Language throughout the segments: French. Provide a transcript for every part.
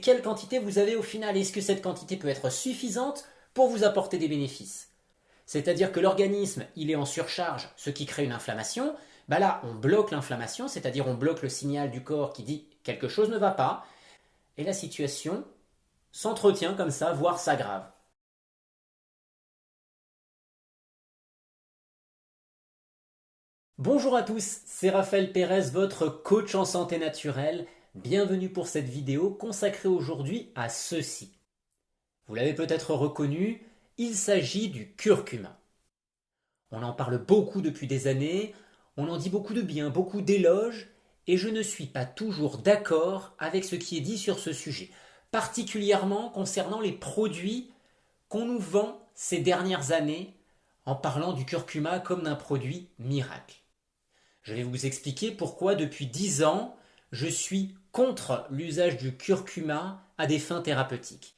quelle quantité vous avez au final. Est-ce que cette quantité peut être suffisante pour vous apporter des bénéfices? C'est-à-dire que l'organisme, il est en surcharge, ce qui crée une inflammation. Là, on bloque l'inflammation, c'est-à-dire on bloque le signal du corps qui dit quelque chose ne va pas. Et la situation s'entretient comme ça, voire s'aggrave. Bonjour à tous, c'est Raphaël Pérez, votre coach en santé naturelle. Bienvenue pour cette vidéo consacrée aujourd'hui à ceci. Vous l'avez peut-être reconnu, il s'agit du curcuma. On en parle beaucoup depuis des années, on en dit beaucoup de bien, beaucoup d'éloges, et je ne suis pas toujours d'accord avec ce qui est dit sur ce sujet, particulièrement concernant les produits qu'on nous vend ces dernières années en parlant du curcuma comme d'un produit miracle. Je vais vous expliquer pourquoi depuis 10 ans, je suis contre l'usage du curcuma à des fins thérapeutiques.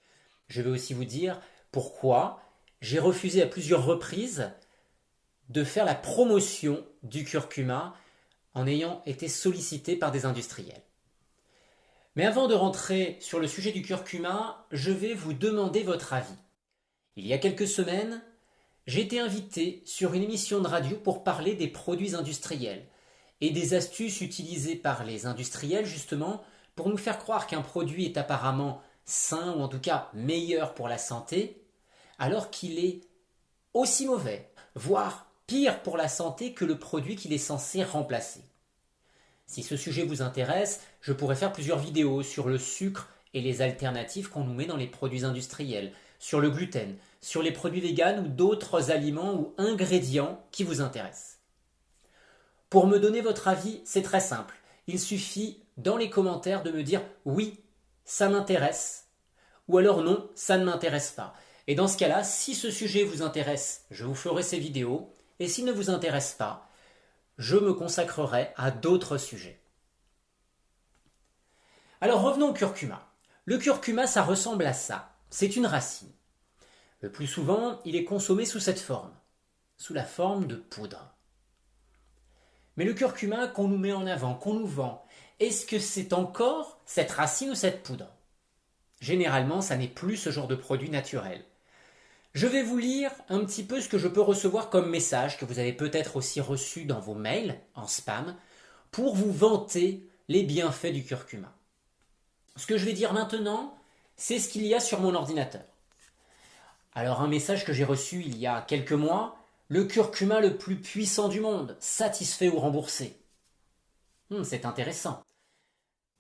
Je vais aussi vous dire pourquoi j'ai refusé à plusieurs reprises de faire la promotion du curcuma en ayant été sollicité par des industriels. Mais avant de rentrer sur le sujet du curcuma, je vais vous demander votre avis. Il y a quelques semaines, j'ai été invité sur une émission de radio pour parler des produits industriels et des astuces utilisées par les industriels justement pour nous faire croire qu'un produit est apparemment sain ou en tout cas meilleur pour la santé, alors qu'il est aussi mauvais, voire pire pour la santé que le produit qu'il est censé remplacer. Si ce sujet vous intéresse, je pourrais faire plusieurs vidéos sur le sucre et les alternatives qu'on nous met dans les produits industriels, sur le gluten, sur les produits véganes ou d'autres aliments ou ingrédients qui vous intéressent. Pour me donner votre avis, c'est très simple. Il suffit dans les commentaires de me dire oui, ça m'intéresse, ou alors non, ça ne m'intéresse pas. Et dans ce cas-là, si ce sujet vous intéresse, je vous ferai ces vidéos, et s'il ne vous intéresse pas, je me consacrerai à d'autres sujets. Alors revenons au curcuma. Le curcuma, ça ressemble à ça. C'est une racine. Le plus souvent, il est consommé sous cette forme, sous la forme de poudre. Mais le curcuma qu'on nous met en avant, qu'on nous vend, est-ce que c'est encore cette racine ou cette poudre? Généralement, ça n'est plus ce genre de produit naturel. Je vais vous lire un petit peu ce que je peux recevoir comme message, que vous avez peut-être aussi reçu dans vos mails, en spam, pour vous vanter les bienfaits du curcuma. Ce que je vais dire maintenant, c'est ce qu'il y a sur mon ordinateur. Alors un message que j'ai reçu il y a quelques mois, le curcuma le plus puissant du monde, satisfait ou remboursé. C'est intéressant.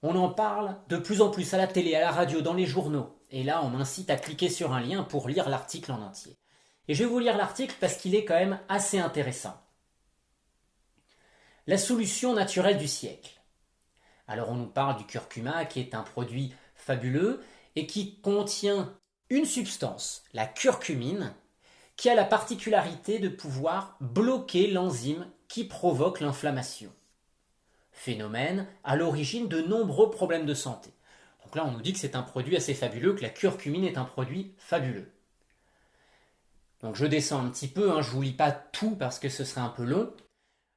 On en parle de plus en plus à la télé, à la radio, dans les journaux. Et là, on m'incite à cliquer sur un lien pour lire l'article en entier. Et je vais vous lire l'article parce qu'il est quand même assez intéressant. La solution naturelle du siècle. Alors on nous parle du curcuma qui est un produit fabuleux et qui contient une substance, la curcumine, qui a la particularité de pouvoir bloquer l'enzyme qui provoque l'inflammation. Phénomène à l'origine de nombreux problèmes de santé. Donc là, on nous dit que c'est un produit assez fabuleux, que la curcumine est un produit fabuleux. Donc je descends un petit peu, je ne vous lis pas tout parce que ce serait un peu long.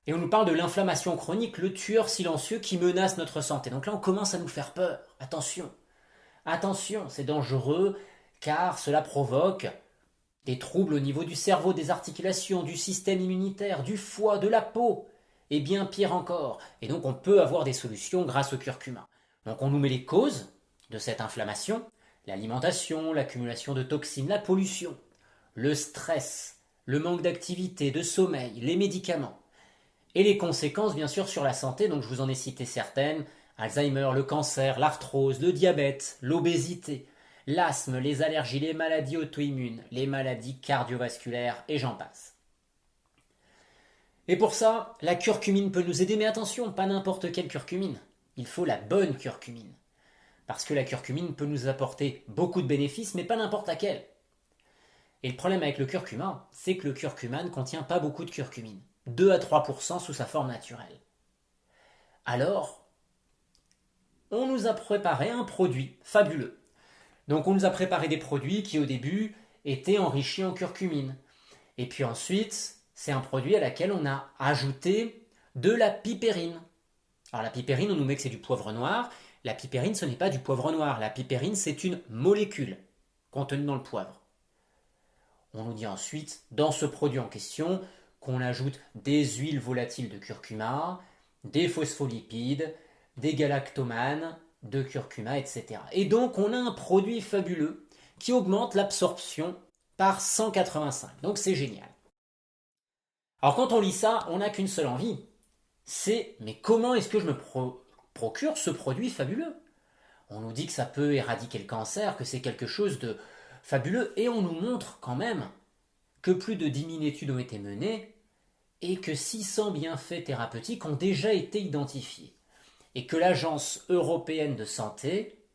Et on nous parle de l'inflammation chronique, le tueur silencieux qui menace notre santé. Donc là, on commence à nous faire peur. Attention, attention, c'est dangereux car cela provoque des troubles au niveau du cerveau, des articulations, du système immunitaire, du foie, de la peau, et bien pire encore. Et donc on peut avoir des solutions grâce au curcuma. Donc on nous met les causes de cette inflammation, l'alimentation, l'accumulation de toxines, la pollution, le stress, le manque d'activité, de sommeil, les médicaments. Et les conséquences bien sûr sur la santé, donc je vous en ai cité certaines, Alzheimer, le cancer, l'arthrose, le diabète, l'obésité, l'asthme, les allergies, les maladies auto-immunes, les maladies cardiovasculaires et j'en passe. Et pour ça, la curcumine peut nous aider, mais attention, pas n'importe quelle curcumine. Il faut la bonne curcumine. Parce que la curcumine peut nous apporter beaucoup de bénéfices, mais pas n'importe laquelle. Et le problème avec le curcuma, c'est que le curcuma ne contient pas beaucoup de curcumine. 2 à 3% sous sa forme naturelle. Alors, on nous a préparé un produit fabuleux. Donc on nous a préparé des produits qui au début étaient enrichis en curcumine. Et puis ensuite, c'est un produit à laquelle on a ajouté de la pipérine. Alors la pipérine, on nous met que c'est du poivre noir. La pipérine, ce n'est pas du poivre noir. La pipérine, c'est une molécule contenue dans le poivre. On nous dit ensuite, dans ce produit en question, qu'on ajoute des huiles volatiles de curcuma, des phospholipides, des galactomanes de curcuma, etc. Et donc, on a un produit fabuleux qui augmente l'absorption par 185. Donc, c'est génial. Alors, quand on lit ça, on n'a qu'une seule envie. C'est, mais comment est-ce que je me procure ce produit fabuleux? On nous dit que ça peut éradiquer le cancer, que c'est quelque chose de fabuleux, et on nous montre quand même que plus de 10 000 études ont été menées et que 600 bienfaits thérapeutiques ont déjà été identifiés. Et que l'Agence européenne de santé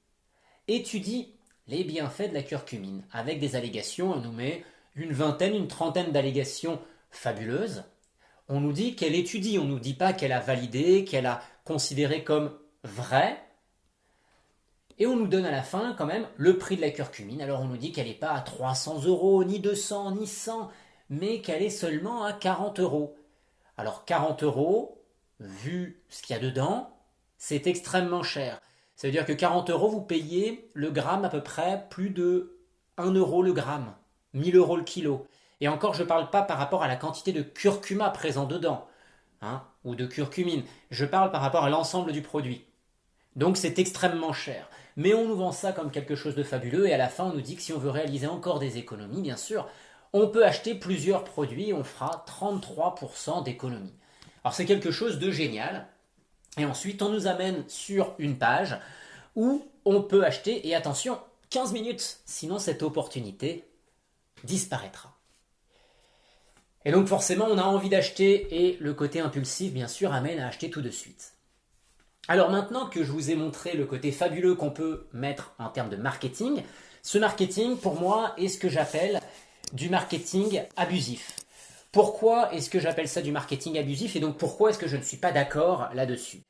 étudie les bienfaits de la curcumine avec des allégations. On nous met une trentaine d'allégations fabuleuses. On nous dit qu'elle étudie, on ne nous dit pas qu'elle a validé, qu'elle a considéré comme vrai. Et on nous donne à la fin quand même le prix de la curcumine. Alors on nous dit qu'elle n'est pas à 300 €, ni 200, ni 100, mais qu'elle est seulement à 40 €. Alors 40 €, vu ce qu'il y a dedans, c'est extrêmement cher. Ça veut dire que 40 €, vous payez le gramme à peu près plus de 1 € le gramme, 1000 € le kilo. Et encore, je ne parle pas par rapport à la quantité de curcuma présent dedans, ou de curcumine. Je parle par rapport à l'ensemble du produit. Donc c'est extrêmement cher. Mais on nous vend ça comme quelque chose de fabuleux et à la fin on nous dit que si on veut réaliser encore des économies, bien sûr, on peut acheter plusieurs produits et on fera 33% d'économie. Alors c'est quelque chose de génial. Et ensuite on nous amène sur une page où on peut acheter, et attention, 15 minutes, sinon cette opportunité disparaîtra. Et donc forcément on a envie d'acheter et le côté impulsif bien sûr amène à acheter tout de suite. Alors maintenant que je vous ai montré le côté fabuleux qu'on peut mettre en termes de marketing, ce marketing pour moi est ce que j'appelle du marketing abusif. Pourquoi est-ce que j'appelle ça du marketing abusif et donc pourquoi est-ce que je ne suis pas d'accord là-dessus?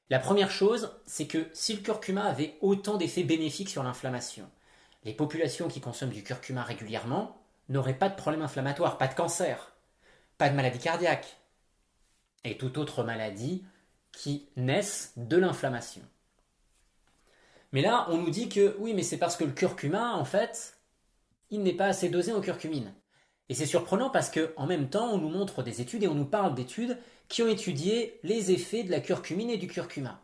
La première chose, c'est que si le curcuma avait autant d'effets bénéfiques sur l'inflammation, les populations qui consomment du curcuma régulièrement n'auraient pas de problème inflammatoire, pas de cancer, pas de maladie cardiaque et toute autre maladie qui naissent de l'inflammation. Mais là, on nous dit que oui, mais c'est parce que le curcuma, en fait, il n'est pas assez dosé en curcumine. Et c'est surprenant parce qu'en même temps, on nous montre des études et on nous parle d'études qui ont étudié les effets de la curcumine et du curcuma.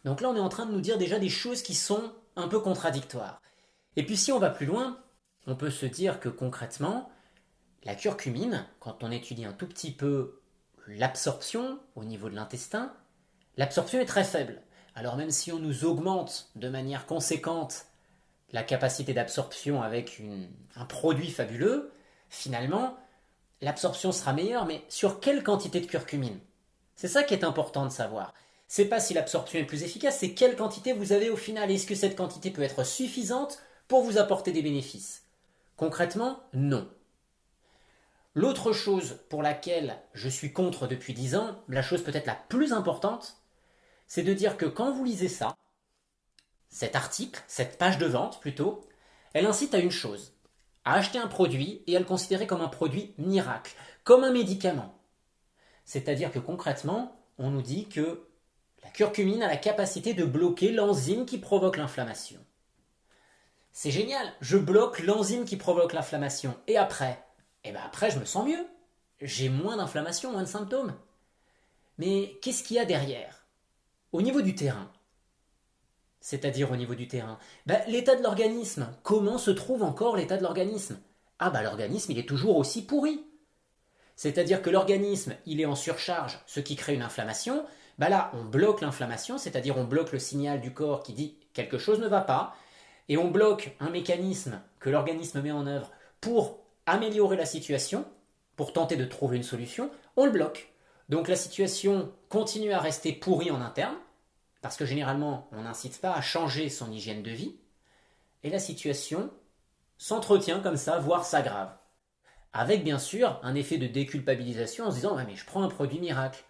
Donc là, on est en train de nous dire déjà des choses qui sont un peu contradictoires. Et puis si on va plus loin, on peut se dire que concrètement, la curcumine, quand on étudie un tout petit peu l'absorption au niveau de l'intestin, l'absorption est très faible. Alors même si on nous augmente de manière conséquente la capacité d'absorption avec un produit fabuleux, finalement, l'absorption sera meilleure, mais sur quelle quantité de curcumine? C'est ça qui est important de savoir. C'est pas si l'absorption est plus efficace, c'est quelle quantité vous avez au final. Est-ce que cette quantité peut être suffisante pour vous apporter des bénéfices? Concrètement, non. L'autre chose pour laquelle je suis contre depuis 10 ans, la chose peut-être la plus importante, c'est de dire que quand vous lisez ça, cet article, cette page de vente plutôt, elle incite à une chose, à acheter un produit et à le considérer comme un produit miracle, comme un médicament. C'est-à-dire que concrètement, on nous dit que la curcumine a la capacité de bloquer l'enzyme qui provoque l'inflammation. C'est génial, je bloque l'enzyme qui provoque l'inflammation. Et après? Après, je me sens mieux. J'ai moins d'inflammation, moins de symptômes. Mais qu'est-ce qu'il y a derrière? Au niveau du terrain. C'est-à-dire au niveau du terrain. L'état de l'organisme. Comment se trouve encore l'état de l'organisme? L'organisme, il est toujours aussi pourri. C'est-à-dire que l'organisme, il est en surcharge, ce qui crée une inflammation. Là, on bloque l'inflammation, c'est-à-dire on bloque le signal du corps qui dit quelque chose ne va pas, et on bloque un mécanisme que l'organisme met en œuvre pour améliorer la situation, pour tenter de trouver une solution, on le bloque. Donc la situation continue à rester pourrie en interne, parce que généralement, on n'incite pas à changer son hygiène de vie, et la situation s'entretient comme ça, voire s'aggrave. Avec bien sûr un effet de déculpabilisation en se disant « mais je prends un produit miracle ».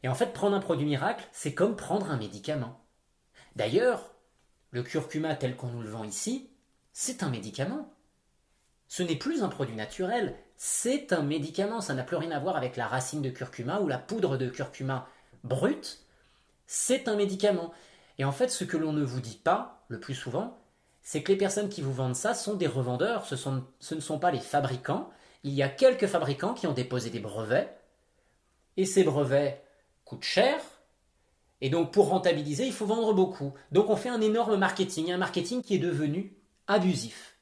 Et en fait, prendre un produit miracle, c'est comme prendre un médicament. D'ailleurs, le curcuma tel qu'on nous le vend ici, c'est un médicament. Ce n'est plus un produit naturel, c'est un médicament. Ça n'a plus rien à voir avec la racine de curcuma ou la poudre de curcuma brute. C'est un médicament. Et en fait, ce que l'on ne vous dit pas, le plus souvent, c'est que les personnes qui vous vendent ça sont des revendeurs, ce ne sont pas les fabricants. Il y a quelques fabricants qui ont déposé des brevets, et ces brevets coûtent cher, et donc pour rentabiliser, il faut vendre beaucoup. Donc on fait un énorme marketing, un marketing qui est devenu abusif.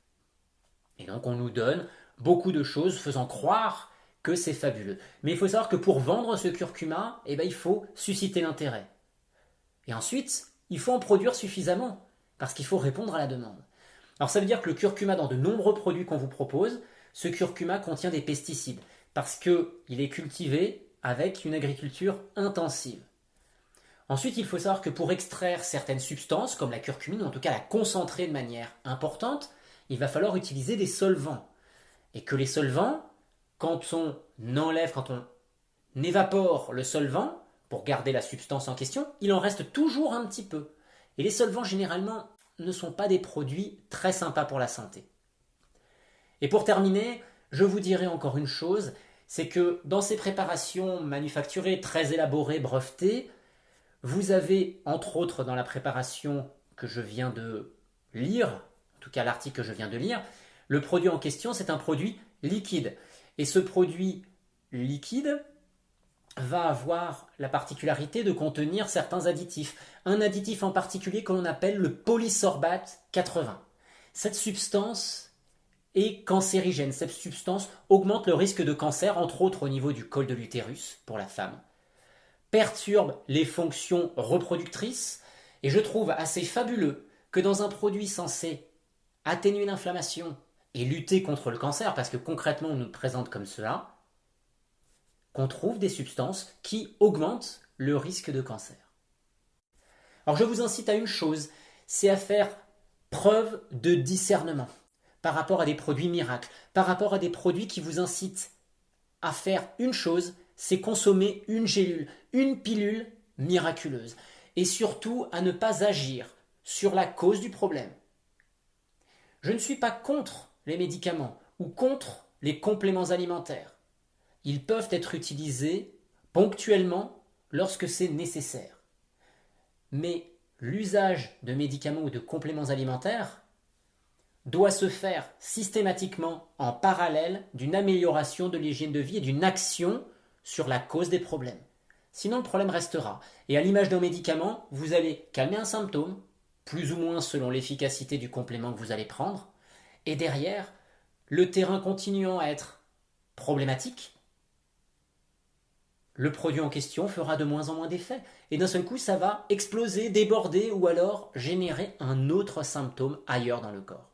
Et donc on nous donne beaucoup de choses faisant croire que c'est fabuleux. Mais il faut savoir que pour vendre ce curcuma, il faut susciter l'intérêt. Et ensuite, il faut en produire suffisamment, parce qu'il faut répondre à la demande. Alors ça veut dire que le curcuma, dans de nombreux produits qu'on vous propose, ce curcuma contient des pesticides, parce qu'il est cultivé avec une agriculture intensive. Ensuite, il faut savoir que pour extraire certaines substances, comme la curcumine, ou en tout cas la concentrer de manière importante, il va falloir utiliser des solvants. Et que les solvants, quand on évapore le solvant, pour garder la substance en question, il en reste toujours un petit peu. Et les solvants, généralement, ne sont pas des produits très sympas pour la santé. Et pour terminer, je vous dirai encore une chose, c'est que dans ces préparations manufacturées, très élaborées, brevetées, vous avez, entre autres dans la préparation que je viens de lire, en tout cas l'article que je viens de lire, le produit en question, c'est un produit liquide. Et ce produit liquide va avoir la particularité de contenir certains additifs. Un additif en particulier que l'on appelle le polysorbate 80. Cette substance est cancérigène. Cette substance augmente le risque de cancer, entre autres au niveau du col de l'utérus pour la femme, perturbe les fonctions reproductrices, et je trouve assez fabuleux que dans un produit censé atténuer l'inflammation et lutter contre le cancer, parce que concrètement on nous le présente comme cela, qu'on trouve des substances qui augmentent le risque de cancer. Alors je vous incite à une chose, c'est à faire preuve de discernement par rapport à des produits miracles, par rapport à des produits qui vous incitent à faire une chose, c'est consommer une gélule, une pilule miraculeuse, et surtout à ne pas agir sur la cause du problème. Je ne suis pas contre les médicaments ou contre les compléments alimentaires. Ils peuvent être utilisés ponctuellement lorsque c'est nécessaire. Mais l'usage de médicaments ou de compléments alimentaires doit se faire systématiquement en parallèle d'une amélioration de l'hygiène de vie et d'une action sur la cause des problèmes. Sinon, le problème restera. Et à l'image d'un médicament, vous allez calmer un symptôme, plus ou moins selon l'efficacité du complément que vous allez prendre, et derrière, le terrain continuant à être problématique, le produit en question fera de moins en moins d'effet. Et d'un seul coup, ça va exploser, déborder ou alors générer un autre symptôme ailleurs dans le corps.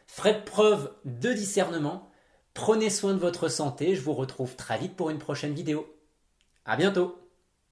Faites preuve de discernement, prenez soin de votre santé, je vous retrouve très vite pour une prochaine vidéo. À bientôt!